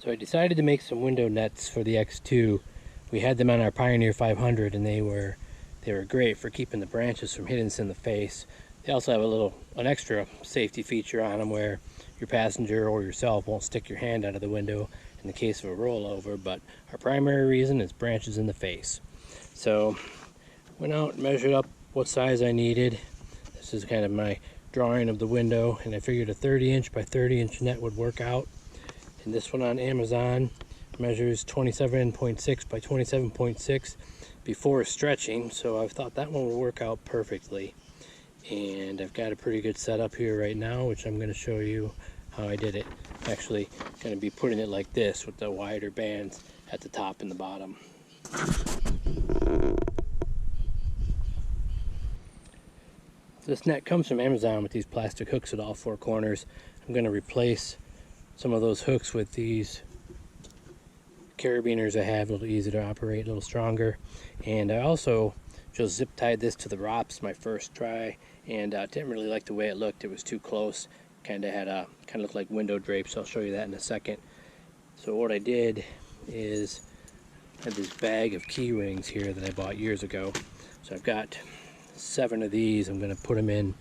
So I decided to make some window nets for the X2. We had them on our Pioneer 500 and they were great for keeping the branches from hitting us in the face. They also have an extra safety feature on them where your passenger or yourself won't stick your hand out of the window in the case of a rollover, but our primary reason is branches in the face. So went out and measured up what size I needed. This is kind of my drawing of the window, and I figured a 30-inch by 30-inch net would work out. And this one on Amazon measures 27.6 by 27.6 before stretching, so I thought that one would work out perfectly. And I've got a pretty good setup here right now, which I'm going to show you how I did it. I'm actually going to be putting it like this with the wider bands at the top and the bottom. This net comes from Amazon with these plastic hooks at all four corners. I'm going to replace some of those hooks with these carabiners I have, a little easier to operate, a little stronger. And I also just zip tied this to the ROPS my first try, and didn't really like the way it looked. It was too close. Kind of looked like window drapes. I'll show you that in a second. So what I did is I had this bag of key rings here that I bought years ago. So I've got 7 of these. I'm going to put them in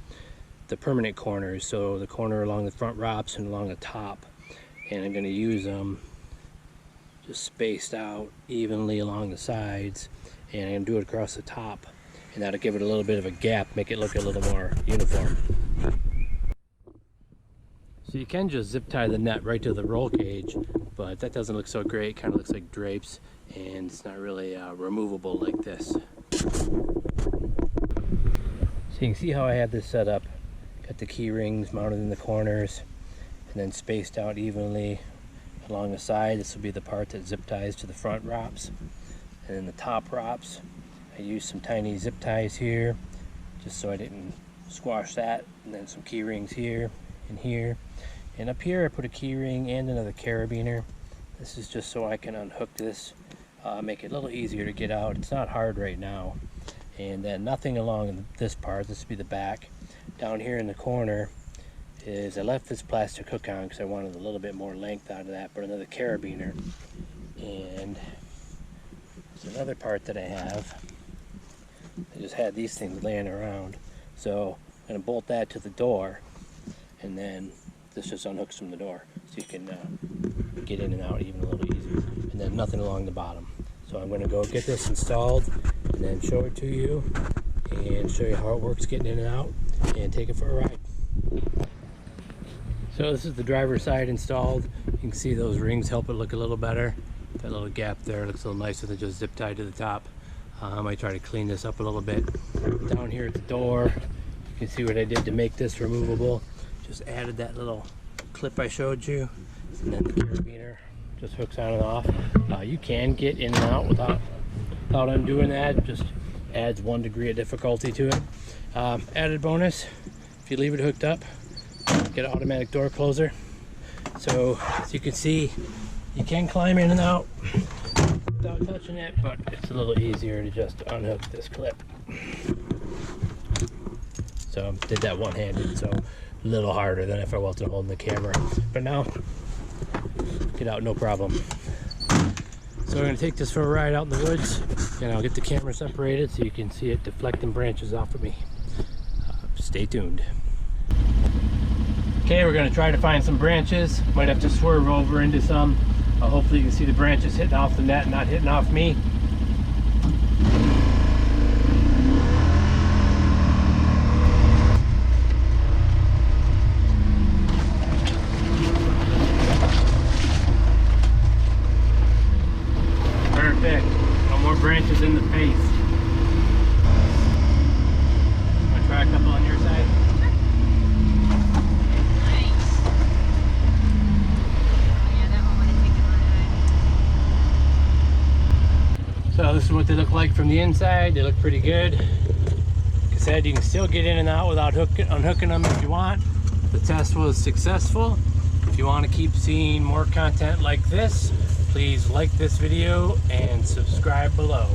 the permanent corners, so the corner along the front ROPS and along the top. And I'm going to use them just spaced out evenly along the sides, and I'm going to do it across the top, and that'll give it a little bit of a gap, make it look a little more uniform. So you can just zip tie the net right to the roll cage, but that doesn't look so great. It kind of looks like drapes, and it's not really removable like this. So you can see how I have this set up. Got the key rings mounted in the corners and then spaced out evenly along the side. This will be the part that zip ties to the front ROPS. And then the top ROPS, I used some tiny zip ties here just so I didn't squash that, and then some key rings here and here. And up here I put a key ring and another carabiner. This is just so I can unhook this, make it a little easier to get out. It's not hard right now. And then nothing along this part. This will be the back. Down here in the corner is I left this plastic hook on because I wanted a little bit more length out of that, but another carabiner. And there's another part that I have. I just had these things laying around, so I'm going to bolt that to the door, and then this just unhooks from the door, so you can get in and out even a little easier. And then nothing along the bottom. So I'm going to go get this installed and then show it to you and show you how it works getting in and out, and take it for a ride. So this is the driver's side installed. You can see those rings help it look a little better. That little gap there looks a little nicer than just zip tied to the top. I might try to clean this up a little bit. Down here at the door, you can see what I did to make this removable. Just added that little clip I showed you, and then the carabiner just hooks on and off. You can get in and out without undoing that. It just adds 1 degree of difficulty to it. Added bonus, if you leave it hooked up, get an automatic door closer. So as you can see, you can climb in and out without touching it, but it's a little easier to just unhook this clip. So did that one-handed, so a little harder than if I wasn't holding the camera. But now, get out no problem. So we're going to take this for a ride out in the woods, and I'll get the camera separated so you can see it deflecting branches off of me. Stay tuned. Okay, we're going to try to find some branches. Might have to swerve over into some. Hopefully you can see the branches hitting off the net and not hitting off me. Perfect. No more branches in the face. Want to try a couple on your side? So this is what they look like from the inside. They look pretty good. Like I said, you can still get in and out without unhooking them if you want. The test was successful. If you want to keep seeing more content like this, please like this video and subscribe below.